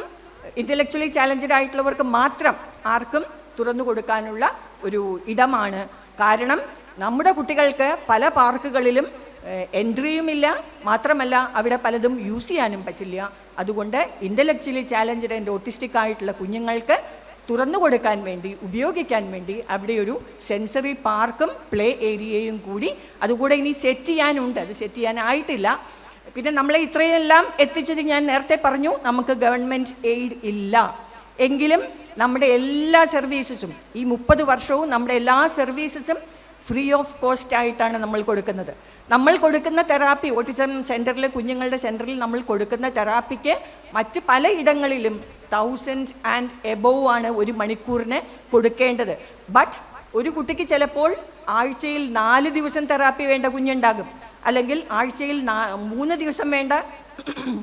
ഇൻ്റലക്ച്വലി ചാലഞ്ച്ഡ് ആയിട്ടുള്ളവർക്ക് മാത്രം ആർക്കും തുറന്നു കൊടുക്കാനുള്ള ഒരു ഇടമാണ്. കാരണം നമ്മുടെ കുട്ടികൾക്ക് പല പാർക്കുകളിലും എൻട്രിയുമില്ല, മാത്രമല്ല അവിടെ പലതും യൂസ് ചെയ്യാനും പറ്റില്ല. അതുകൊണ്ട് ഇൻ്റലക്ച്വലി ചാലഞ്ച്ഡ് ആൻഡ് ഓട്ടിസ്റ്റിക് ആയിട്ടുള്ള കുഞ്ഞുങ്ങൾക്ക് തുറന്നു കൊടുക്കാൻ വേണ്ടി ഉപയോഗിക്കാൻ വേണ്ടി അവിടെ ഒരു സെൻസറി പാർക്കും പ്ലേ ഏരിയയും കൂടി അതുകൂടെ ഇനി സെറ്റ് ചെയ്യാനുണ്ട്. അത് സെറ്റ് ചെയ്യാനായിട്ടില്ല. പിന്നെ നമ്മളെ ഇത്രയെല്ലാം എത്തിച്ചത് ഞാൻ നേരത്തെ പറഞ്ഞു, നമുക്ക് ഗവൺമെൻറ് എയ്ഡ് ഇല്ല എങ്കിലും നമ്മുടെ എല്ലാ സർവീസസും ഈ 30 വർഷവും നമ്മുടെ എല്ലാ സർവീസസും ഫ്രീ ഓഫ് കോസ്റ്റ് ആയിട്ടാണ് നമ്മൾ കൊടുക്കുന്നത്. നമ്മൾ കൊടുക്കുന്ന തെറാപ്പി ഓട്ടിസം സെൻറ്ററിൽ, കുഞ്ഞുങ്ങളുടെ സെൻറ്ററിൽ നമ്മൾ കൊടുക്കുന്ന തെറാപ്പിക്ക് മറ്റ് പല ഇടങ്ങളിലും 1000 and above ആണ് 1 മണിക്കൂറിന് കൊടുക്കേണ്ടത്. ബട്ട് ഒരു കുട്ടിക്ക് ചിലപ്പോൾ ആഴ്ചയിൽ 4 ദിവസം തെറാപ്പി വേണ്ട കുഞ്ഞുണ്ടാകും, അല്ലെങ്കിൽ ആഴ്ചയിൽ 3 ദിവസം വേണ്ട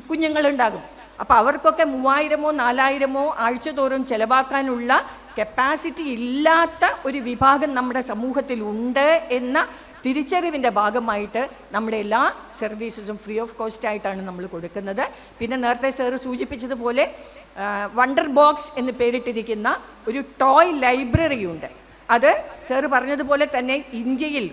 കുഞ്ഞുങ്ങളുണ്ടാകും. അപ്പോൾ അവർക്കൊക്കെ 3000-ഓ 4000-ഓ ആഴ്ച തോറും ചിലവാക്കാനുള്ള കപ്പാസിറ്റി ഇല്ലാത്ത ഒരു വിഭാഗം നമ്മുടെ സമൂഹത്തിൽ ഉണ്ട് എന്ന തിരിച്ചറിവിൻ്റെ ഭാഗമായിട്ട് നമ്മുടെ എല്ലാ സർവീസസും ഫ്രീ ഓഫ് കോസ്റ്റ് ആയിട്ടാണ് നമ്മൾ കൊടുക്കുന്നത്. പിന്നെ നേരത്തെ സാറ് സൂചിപ്പിച്ചതുപോലെ വണ്ടർ ബോക്സ് എന്ന് പേരിട്ടിരിക്കുന്ന ഒരു ടോയ് ലൈബ്രറിയുണ്ട്. അത് സാറ് പറഞ്ഞതുപോലെ തന്നെ ഇന്ത്യയിൽ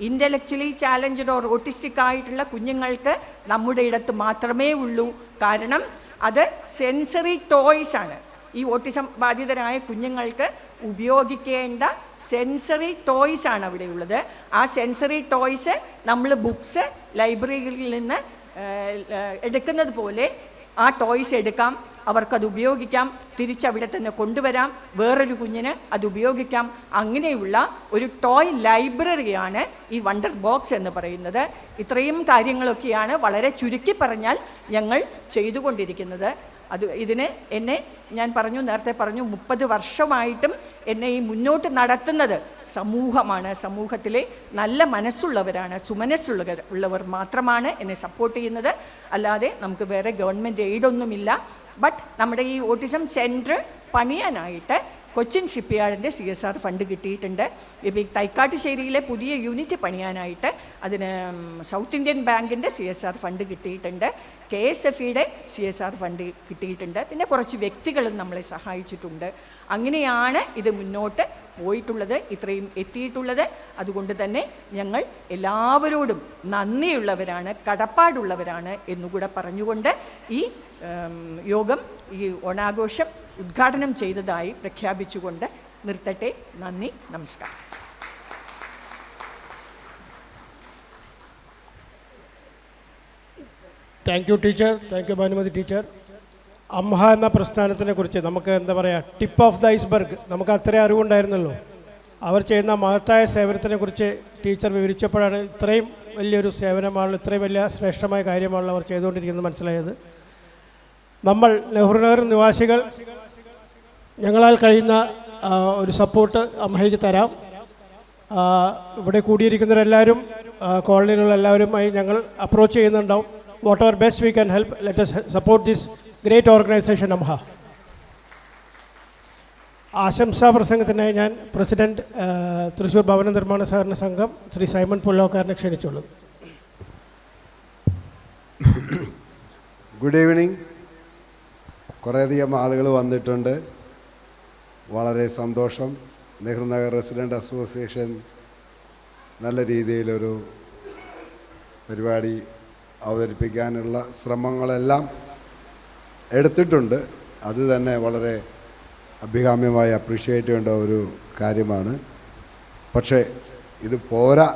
ഇൻ്റലക്ച്വലി ചാലഞ്ച്ഡ് ഓർ ഓട്ടിസ്റ്റിക് ആയിട്ടുള്ള കുഞ്ഞുങ്ങൾക്ക് നമ്മുടെ ഇടത്ത് മാത്രമേ ഉള്ളൂ. കാരണം അത് സെൻസറി ടോയ്സ് ആണ്. ഈ ഓട്ടിസം ബാധിതരായ കുഞ്ഞുങ്ങൾക്ക് ഉപയോഗിക്കേണ്ട സെൻസറി ടോയ്സ് ആണ് അവിടെ ഉള്ളത്. ആ സെൻസറി ടോയ്സ് നമ്മൾ ബുക്സ് ലൈബ്രറിയിൽ നിന്ന് എടുക്കുന്നത് പോലെ ആ ടോയ്സ് എടുക്കാം. അവർക്കത് ഉപയോഗിക്കാം, തിരിച്ചവിടെ തന്നെ കൊണ്ടുവരാം, വേറൊരു കുഞ്ഞിന് അത് ഉപയോഗിക്കാം. അങ്ങനെയുള്ള ഒരു ടോയ് ലൈബ്രറിയാണ് ഈ വണ്ടർ ബോക്സ് എന്ന് പറയുന്നത്. ഇത്രയും കാര്യങ്ങളൊക്കെയാണ് വളരെ ചുരുക്കി പറഞ്ഞാൽ ഞങ്ങൾ ചെയ്തുകൊണ്ടിരിക്കുന്നത്. ഇതിന് എന്നെ നേരത്തെ പറഞ്ഞു 30 വർഷമായിട്ടും എന്നെ ഈ മുന്നോട്ട് നടത്തുന്നത് സമൂഹമാണ്. സമൂഹത്തിലെ നല്ല മനസ്സുള്ളവരാണ്, സുമനസ്സുള്ളവർ മാത്രമാണ് എന്നെ സപ്പോർട്ട് ചെയ്യുന്നത്. അല്ലാതെ നമുക്ക് വേറെ ഗവൺമെൻറ് എയ്ഡൊന്നുമില്ല. ബട്ട് നമ്മുടെ ഈ ഓട്ടിസം സെൻറ്റർ പണിയാനായിട്ട് കൊച്ചിൻ ഷിപ്പ്യാർഡിൻ്റെ CSR ഫണ്ട് കിട്ടിയിട്ടുണ്ട്. ഇപ്പോൾ ഈ തൈക്കാട്ടുശ്ശേരിയിലെ പുതിയ യൂണിറ്റ് പണിയാനായിട്ട് അതിന് സൗത്ത് ഇന്ത്യൻ ബാങ്കിൻ്റെ CSR ഫണ്ട് കിട്ടിയിട്ടുണ്ട്, KSFEയുടെ CSR ഫണ്ട് കിട്ടിയിട്ടുണ്ട്. പിന്നെ കുറച്ച് വ്യക്തികളും നമ്മളെ സഹായിച്ചിട്ടുണ്ട്. അങ്ങനെയാണ് ഇത് മുന്നോട്ട് പോയിട്ടുള്ളത്, ഇത്രയും എത്തിയിട്ടുള്ളത്. അതുകൊണ്ട് തന്നെ ഞങ്ങൾ എല്ലാവരോടും നന്ദിയുള്ളവരാണ്, കടപ്പാടുള്ളവരാണ് എന്നുകൂടെ പറഞ്ഞുകൊണ്ട് ഈ യോഗം, ഈ ഓണാഘോഷം ഉദ്ഘാടനം ചെയ്തതായി പ്രഖ്യാപിച്ചുകൊണ്ട് നിർത്തട്ടെ. നന്ദി, നമസ്കാരം. Thank you teacher, thank you Bhanumathi teacher. AMHA എന്ന പ്രസ്ഥാനത്തിനെ കുറിച്ച് നമുക്ക് എന്താ പറയുക, ടിപ്പ് ഓഫ് ദ ഐസ്ബർഗ്, നമുക്ക് അത്രയും അറിവുണ്ടായിരുന്നല്ലോ. അവർ ചെയ്യുന്ന മഹത്തായ സേവനത്തിനെ കുറിച്ച് ടീച്ചർ വിവരിച്ചപ്പോഴാണ് ഇത്രയും വലിയൊരു സേവനമാണല്ലോ, ഇത്രയും വലിയ ശ്രേഷ്ഠമായ കാര്യമാണല്ലോ അവർ ചെയ്തുകൊണ്ടിരിക്കുന്നത് മനസ്സിലായത്. നമ്മൾ നെഹ്റു നഗർ നിവാസികൾ ഞങ്ങളാൽ കഴിയുന്ന ഒരു സപ്പോർട്ട് അംഹയ്ക്ക് തരാം. ഇവിടെ കൂടിയിരിക്കുന്നവരെല്ലാവരും കോളനിയിലുള്ള എല്ലാവരുമായി ഞങ്ങൾ അപ്രോച്ച് ചെയ്യുന്നുണ്ടാവും. whatever best we can help, let us support this great organization AMHA. ആശംസാ പ്രസംഗത്തിനായി ഞാൻ പ്രസിഡന്റ് തൃശ്ശൂർ ഭവന നിർമ്മാണ സഹകരണ സംഘം ശ്രീ സൈമൺ പുല്ലോക്കാരനെ ക്ഷണിച്ചുള്ളൂ. Good evening. കുറേയധികം ആളുകൾ വന്നിട്ടുണ്ട്, വളരെ സന്തോഷം. നെഹ്റു നഗർ റെസിഡൻറ്റ് അസോസിയേഷൻ നല്ല രീതിയിലൊരു പരിപാടി അവതരിപ്പിക്കാനുള്ള ശ്രമങ്ങളെല്ലാം എടുത്തിട്ടുണ്ട്. അത് തന്നെ വളരെ അഭികാമ്യമായി അപ്രീഷിയേറ്റ് ചെയ്യേണ്ട ഒരു കാര്യമാണ്. പക്ഷേ ഇത് പോരാ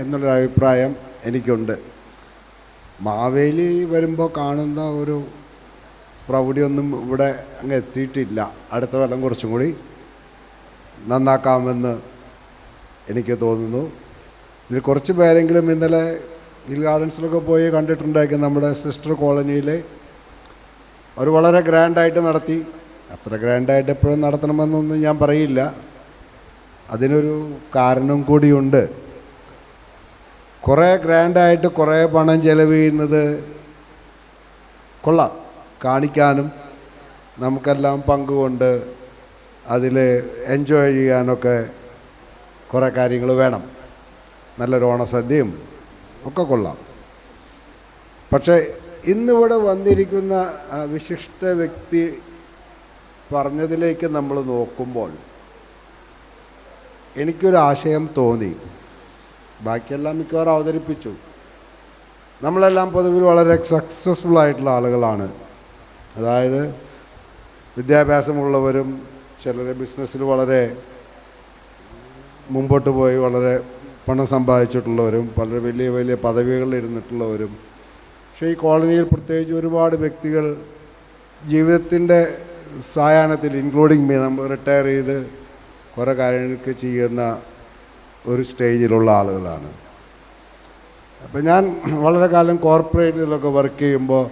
എന്നുള്ളൊരു അഭിപ്രായം എനിക്കുണ്ട്. മാവേലി വരുമ്പോൾ കാണുന്ന ഒരു പ്രൗഢിയൊന്നും ഇവിടെ അങ്ങ് എത്തിയിട്ടില്ല. അടുത്ത കൊല്ലം കുറച്ചും കൂടി നന്നാക്കാമെന്ന് എനിക്ക് തോന്നുന്നു. ഇതിൽ കുറച്ച് പേരെങ്കിലും ഇന്നലെ ഹിൽ ഗാർഡൻസിലൊക്കെ പോയി കണ്ടിട്ടുണ്ടായിരിക്കും. നമ്മുടെ സിസ്റ്റർ കോളനിയിൽ അവർ വളരെ ഗ്രാൻഡായിട്ട് നടത്തി. അത്ര ഗ്രാൻഡായിട്ട് എപ്പോഴും നടത്തണമെന്നൊന്നും ഞാൻ പറയില്ല, അതിനൊരു കാരണം കൂടിയുണ്ട്. കുറേ ഗ്രാൻഡായിട്ട് കുറേ പണം ചെലവ് ചെയ്യുന്നത് കൊള്ളാം, കാണിക്കാനും നമുക്കെല്ലാം പങ്കുകൊണ്ട് അതിൽ എൻജോയ് ചെയ്യാനൊക്കെ കുറേ കാര്യങ്ങൾ വേണം. നല്ലൊരു ഓണസദ്യയും ഒക്കെ കൊള്ളാം. പക്ഷേ ഇന്നിവിടെ വന്നിരിക്കുന്ന വിശിഷ്ട വ്യക്തി പറഞ്ഞതിലേക്ക് നമ്മൾ നോക്കുമ്പോൾ എനിക്കൊരാശയം തോന്നി. ബാക്കിയെല്ലാം മിക്കവാറും അവതരിപ്പിച്ചു. നമ്മളെല്ലാം പൊതുവിൽ വളരെ സക്സസ്ഫുൾ ആയിട്ടുള്ള ആളുകളാണ്. അതായത് വിദ്യാഭ്യാസമുള്ളവരും ചിലർ ബിസിനസ്സിൽ വളരെ മുമ്പോട്ട് പോയി വളരെ പണം സമ്പാദിച്ചിട്ടുള്ളവരും പലരും വലിയ വലിയ പദവികളിൽ ഇരുന്നിട്ടുള്ളവരും. പക്ഷേ ഈ കോളനിയിൽ പ്രത്യേകിച്ച് ഒരുപാട് വ്യക്തികൾ ജീവിതത്തിൻ്റെ സായാഹ്നത്തിൽ, ഇൻക്ലൂഡിങ് മീ, നമ്മൾ റിട്ടയർ ചെയ്ത് കുറേ കാര്യങ്ങൾക്ക് ചെയ്യുന്ന ഒരു സ്റ്റേജിലുള്ള ആളുകളാണ്. അപ്പം ഞാൻ വളരെ കാലം കോർപ്പറേറ്റിലൊക്കെ വർക്ക് ചെയ്യുമ്പോൾ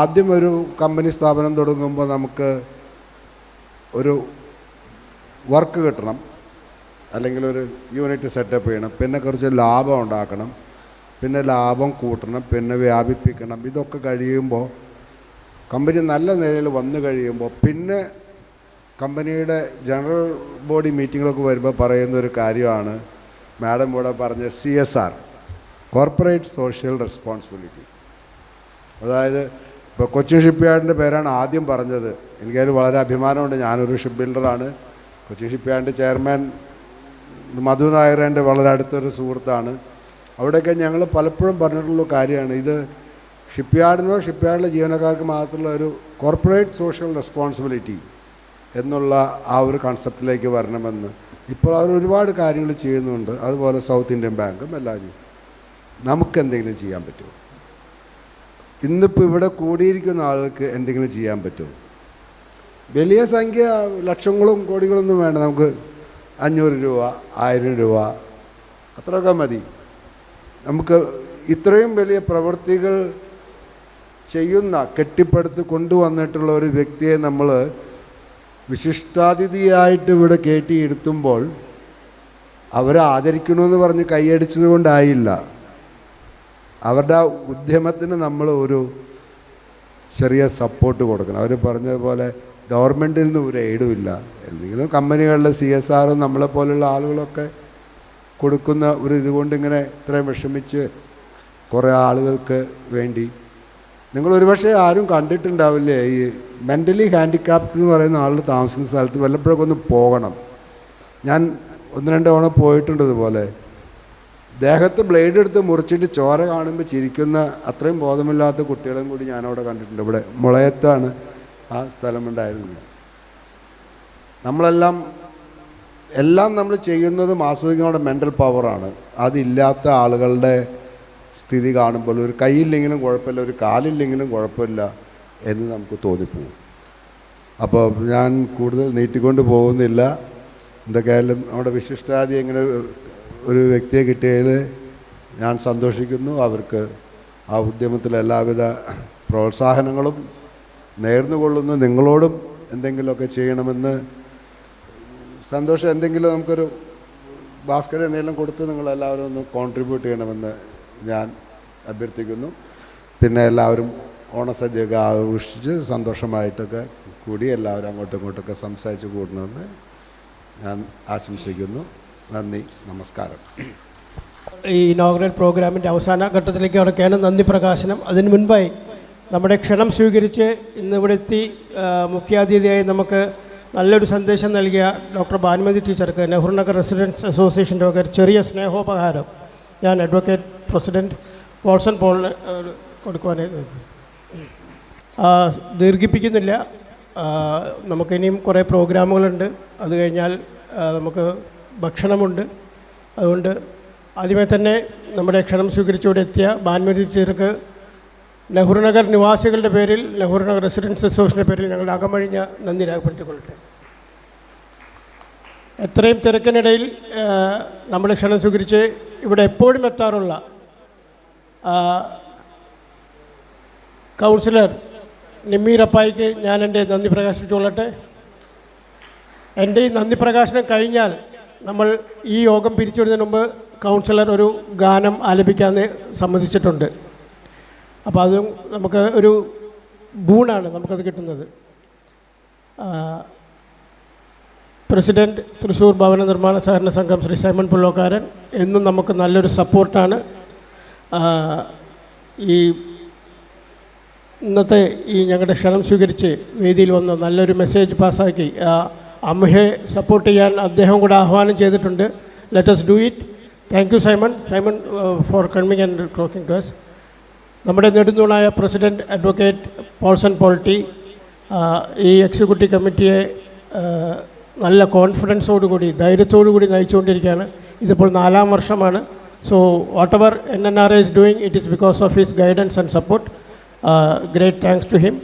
ആദ്യം ഒരു കമ്പനി സ്ഥാപനം തുടങ്ങുമ്പോൾ നമുക്ക് ഒരു വർക്ക് കിട്ടണം, അല്ലെങ്കിൽ ഒരു യൂണിറ്റ് സെറ്റപ്പ് ചെയ്യണം, പിന്നെ കുറച്ച് ലാഭം ഉണ്ടാക്കണം, പിന്നെ ലാഭം കൂട്ടണം, പിന്നെ വ്യാപിപ്പിക്കണം. ഇതൊക്കെ കഴിയുമ്പോൾ കമ്പനി നല്ല നിലയിൽ വന്നു കഴിയുമ്പോൾ പിന്നെ കമ്പനിയുടെ ജനറൽ ബോഡി മീറ്റിങ്ങിലൊക്കെ വരുമ്പോൾ പറയുന്നൊരു കാര്യമാണ് മാഡം ഇവിടെ പറഞ്ഞ CSR, കോർപ്പറേറ്റ് സോഷ്യൽ റെസ്പോൺസിബിലിറ്റി. അതായത് ഇപ്പോൾ കൊച്ചിൻ ഷിപ്പ്യാർഡിൻ്റെ പേരാണ് ആദ്യം പറഞ്ഞത്. എനിക്കതിൽ വളരെ അഭിമാനമുണ്ട്. ഞാനൊരു ഷിപ്പ് ബിൽഡറാണ്. കൊച്ചിൻ ഷിപ്പ്യാർഡിൻ്റെ ചെയർമാൻ മധു നായർ എൻ്റെ വളരെ അടുത്തൊരു സുഹൃത്താണ്. അവിടെയൊക്കെ ഞങ്ങൾ പലപ്പോഴും പറഞ്ഞിട്ടുള്ള കാര്യമാണ്, ഇത് ഷിപ്പ്യാർഡിനോ ഷിപ്പ്യാർഡിലെ ജീവനക്കാർക്ക് മാത്രമുള്ള ഒരു കോർപ്പറേറ്റ് സോഷ്യൽ റെസ്പോൺസിബിലിറ്റി എന്നുള്ള ആ ഒരു കൺസെപ്റ്റിലേക്ക് വരണമെന്ന്. ഇപ്പോൾ അവർ ഒരുപാട് കാര്യങ്ങൾ ചെയ്യുന്നുണ്ട്. അതുപോലെ സൗത്ത് ഇന്ത്യൻ ബാങ്കും എല്ലാവരും. നമുക്കെന്തെങ്കിലും ചെയ്യാൻ പറ്റുമോ? ഇന്നിപ്പോൾ ഇവിടെ കൂടിയിരിക്കുന്ന ആൾക്ക് എന്തെങ്കിലും ചെയ്യാൻ പറ്റുമോ? വലിയ സംഖ്യ ലക്ഷങ്ങളും കോടികളൊന്നും വേണ്ട, നമുക്ക് 500 രൂപ 1000 രൂപ അത്രയൊക്കെ മതി. നമുക്ക് ഇത്രയും വലിയ പ്രവൃത്തികൾ ചെയ്യുന്ന കെട്ടിപ്പടുത്ത് കൊണ്ടുവന്നിട്ടുള്ള ഒരു വ്യക്തിയെ നമ്മൾ വിശിഷ്ടാതിഥിയായിട്ട് ഇവിടെ കയറ്റിയിരുത്തുമ്പോൾ അവരെ ആദരിക്കണമെന്ന് പറഞ്ഞ് കൈയടിച്ചത് കൊണ്ടായില്ല. അവരുടെ ആ ഉദ്യമത്തിന് നമ്മൾ ഒരു ചെറിയ സപ്പോർട്ട് കൊടുക്കണം. അവർ പറഞ്ഞതുപോലെ ഗവൺമെൻറ്റിൽ നിന്ന് ഒരു എയ്ഡുമില്ല, എന്തെങ്കിലും കമ്പനികളിലെ CSR നമ്മളെപ്പോലുള്ള ആളുകളൊക്കെ കൊടുക്കുന്ന ഒരു ഇതുകൊണ്ട് ഇങ്ങനെ ഇത്രയും വിഷമിച്ച് കുറേ ആളുകൾക്ക് വേണ്ടി. നിങ്ങൾ ഒരുപക്ഷെ ആരും കണ്ടിട്ടുണ്ടാവില്ലേ ഈ മെൻ്റലി ഹാൻഡിക്യാപ്ഡ് എന്ന് പറയുന്ന ആളുകൾ താമസിക്കുന്ന സ്ഥലത്ത് വല്ലപ്പോഴൊക്കെ ഒന്ന് പോകണം. ഞാൻ 1-2 തവണ പോയിട്ടുണ്ട്. ഇതുപോലെ ദേഹത്ത് ബ്ലേഡ് എടുത്ത് മുറിച്ചിട്ട് ചോര കാണുമ്പോൾ ചിരിക്കുന്ന അത്രയും ബോധമില്ലാത്ത കുട്ടികളും കൂടി ഞാനവിടെ കണ്ടിട്ടുണ്ട്. ഇവിടെ മുളയത്താണ് ആ സ്ഥലമുണ്ടായിരുന്നത്. എല്ലാം നമ്മൾ ചെയ്യുന്നതും ആസ്വദിക്കുന്നവരുടെ മെൻ്റൽ പവറാണ്. അതില്ലാത്ത ആളുകളുടെ സ്ഥിതി കാണുമ്പോൾ ഒരു കൈയില്ലെങ്കിലും കുഴപ്പമില്ല, ഒരു കാലില്ലെങ്കിലും കുഴപ്പമില്ല എന്ന് നമുക്ക് തോന്നിപ്പോകും. അപ്പോൾ ഞാൻ കൂടുതൽ നീട്ടിക്കൊണ്ട് പോകുന്നില്ല. എന്തൊക്കെയായാലും നമ്മുടെ വിശിഷ്ടാതി ഇങ്ങനെ ഒരു വ്യക്തിയെ കിട്ടിയതിൽ ഞാൻ സന്തോഷിക്കുന്നു. അവർക്ക് ആ ഉദ്യമത്തിൽ എല്ലാവിധ പ്രോത്സാഹനങ്ങളും നേർന്നുകൊള്ളുന്നു. നിങ്ങളോടും എന്തെങ്കിലുമൊക്കെ ചെയ്യണമെന്ന് സന്തോഷം. എന്തെങ്കിലും നമുക്കൊരു ഭാസ്കർ എന്തെങ്കിലും കൊടുത്ത് നിങ്ങളെല്ലാവരും ഒന്ന് കോൺട്രിബ്യൂട്ട് ചെയ്യണമെന്ന് ഞാൻ അഭ്യർത്ഥിക്കുന്നു. പിന്നെ എല്ലാവരും ഓണസദ്യയൊക്കെ ആഘോഷിച്ച് സന്തോഷമായിട്ടൊക്കെ കൂടി എല്ലാവരും അങ്ങോട്ടും ഇങ്ങോട്ടൊക്കെ സംസാരിച്ച് കൂടണമെന്ന് ഞാൻ ആശംസിക്കുന്നു. നന്ദി, നമസ്കാരം. ഈ ഇനോഗ്രൽ പ്രോഗ്രാമിൻ്റെ അവസാന ഘട്ടത്തിലേക്ക് കടക്കുകയാണ്. നന്ദി പ്രകാശനം. അതിന് മുൻപായി നമ്മുടെ ക്ഷണം സ്വീകരിച്ച് ഇന്നിവിടെ എത്തി മുഖ്യാതിഥിയായി നമുക്ക് നല്ലൊരു സന്ദേശം നൽകിയ ഡോക്ടർ ഭാനുമതി ടീച്ചർക്ക് നെഹ്റുനഗർ റെസിഡൻസ് അസോസിയേഷൻ്റെ ഒക്കെ ചെറിയ സ്നേഹോപഹാരം ഞാൻ അഡ്വക്കേറ്റ് പ്രസിഡൻറ്റ് പോൾസൺ പോളിന് കൊടുക്കുവാനായി ദീർഘിപ്പിക്കുന്നില്ല. നമുക്കിനിയും കുറേ പ്രോഗ്രാമുകളുണ്ട്. അത് കഴിഞ്ഞാൽ നമുക്ക് ഭക്ഷണമുണ്ട്. അതുകൊണ്ട് ആദ്യമേ തന്നെ നമ്മുടെ ക്ഷണം സ്വീകരിച്ചുകൂടെ എത്തിയ ഭാനുമതി ടീച്ചർക്ക് നെഹ്റുനഗർ നിവാസികളുടെ പേരിൽ, നെഹ്റുനഗർ റെസിഡൻസ് അസോസിയേഷൻ്റെ പേരിൽ ഞങ്ങളുടെ അകമഴിഞ്ഞ നന്ദി രേഖപ്പെടുത്തിക്കൊള്ളട്ടെ. എത്രയും തിരക്കിനിടയിൽ നമ്മുടെ ക്ഷണം സ്വീകരിച്ച് ഇവിടെ എപ്പോഴും എത്താറുള്ള കൗൺസിലർ നിമ്മീറപ്പായിക്ക് ഞാൻ എൻ്റെ നന്ദി പ്രകാശിച്ചുകൊള്ളട്ടെ. എൻ്റെ ഈ നന്ദി പ്രകാശനം കഴിഞ്ഞാൽ നമ്മൾ ഈ യോഗം പിരിച്ചുവിടുന്നതിന് മുമ്പ് കൗൺസിലർ ഒരു ഗാനം ആലപിക്കാമെന്ന് സമ്മതിച്ചിട്ടുണ്ട്. അപ്പോൾ അതും നമുക്ക് ഒരു ബൂണാണ് നമുക്കത് കിട്ടുന്നത്. പ്രസിഡൻറ്റ് തൃശ്ശൂർ ഭവന നിർമ്മാണ സഹകരണ സംഘം ശ്രീ സൈമൺ പുള്ളോക്കാരൻ എന്നും നമുക്ക് നല്ലൊരു സപ്പോർട്ടാണ്. ഈ ഇന്നത്തെ ഈ ഞങ്ങളുടെ ക്ഷണം സ്വീകരിച്ച് വേദിയിൽ വന്ന് നല്ലൊരു മെസ്സേജ് പാസ്സാക്കി അമ്മയെ സപ്പോർട്ട് ചെയ്യാൻ അദ്ദേഹം കൂടെ ആഹ്വാനം ചെയ്തിട്ടുണ്ട്. Let us do it. Thank you Simon for coming and talking to us. നമ്മുടെ നെടുന്തൂണായ പ്രസിഡൻറ്റ് അഡ്വക്കേറ്റ് പോൾസൺ പോൾട്ടി ഈ എക്സിക്യൂട്ടീവ് കമ്മിറ്റിയെ നല്ല കോൺഫിഡൻസോടുകൂടി ധൈര്യത്തോടുകൂടി നയിച്ചുകൊണ്ടിരിക്കുകയാണ്. ഇതിപ്പോൾ 4ാം വർഷമാണ്. So what ever NNRA is doing, it is because of his guidance and support. Great thanks to him.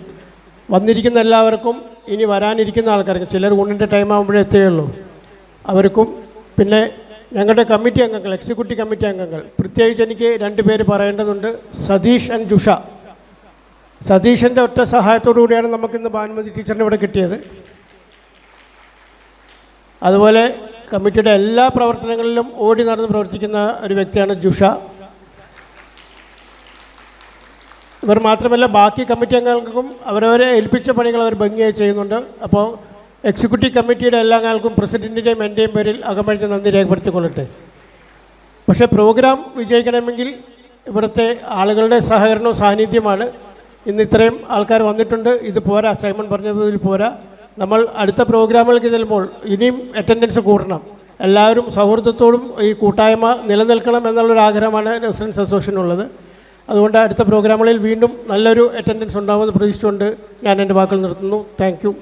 വന്നിരിക്കുന്ന എല്ലാവർക്കും, ഇനി വരാനിരിക്കുന്ന ആൾക്കാർക്ക്, ചിലർ ഊണിൻ്റെ ടൈം ആകുമ്പോഴേ എത്തുകയുള്ളൂ, അവർക്കും പിന്നെ ഞങ്ങളുടെ കമ്മിറ്റി അംഗങ്ങൾ, എക്സിക്യൂട്ടീവ് കമ്മിറ്റി അംഗങ്ങൾ, പ്രത്യേകിച്ച് എനിക്ക് 2 പേര് പറയേണ്ടതുണ്ട്. സതീഷ് ആൻഡ് ജുഷ. സതീഷിൻ്റെ ഒറ്റ സഹായത്തോടു കൂടിയാണ് നമുക്കിന്ന് ഭാനുമതി ടീച്ചറിനെ ഇവിടെ കിട്ടിയത്. അതുപോലെ കമ്മിറ്റിയുടെ എല്ലാ പ്രവർത്തനങ്ങളിലും ഓടി നടന്ന് പ്രവർത്തിക്കുന്ന ഒരു വ്യക്തിയാണ് ജുഷ. ഇവർ മാത്രമല്ല, ബാക്കി കമ്മിറ്റി അംഗങ്ങൾക്കും അവരവരെ ഏൽപ്പിച്ച പണികൾ അവർ ഭംഗിയായി ചെയ്യുന്നുണ്ട്. അപ്പോൾ എക്സിക്യൂട്ടീവ് കമ്മിറ്റിയുടെ എല്ലാ അംഗങ്ങൾക്കും പ്രസിഡൻറ്റിൻ്റെയും എൻ്റെയും പേരിൽ അകമഴിഞ്ഞ് നന്ദി രേഖപ്പെടുത്തിക്കൊള്ളട്ടെ. പക്ഷേ പ്രോഗ്രാം വിജയിക്കണമെങ്കിൽ ഇവിടുത്തെ ആളുകളുടെ സഹകരണവും സാന്നിധ്യമാണ്. ഇന്ന് ഇത്രയും ആൾക്കാർ വന്നിട്ടുണ്ട്, ഇത് പോരാ. സൈമൺ പറഞ്ഞതിൽ പോരാ. നമ്മൾ അടുത്ത പ്രോഗ്രാമുകൾക്ക് ചെല്ലുമ്പോൾ ഇനിയും അറ്റൻഡൻസ് കൂടണം. എല്ലാവരും സൗഹൃദത്തോടും ഈ കൂട്ടായ്മ നിലനിൽക്കണം എന്നുള്ളൊരാഗ്രഹമാണ് റെസിഡൻസ് അസോസിയേഷനുള്ളത്. അതുകൊണ്ട് അടുത്ത പ്രോഗ്രാമുകളിൽ വീണ്ടും നല്ലൊരു അറ്റൻഡൻസ് ഉണ്ടാകുമെന്ന് പ്രതീക്ഷിച്ചുകൊണ്ട് ഞാൻ എൻ്റെ വാക്കുകൾ നിർത്തുന്നു. Thank you.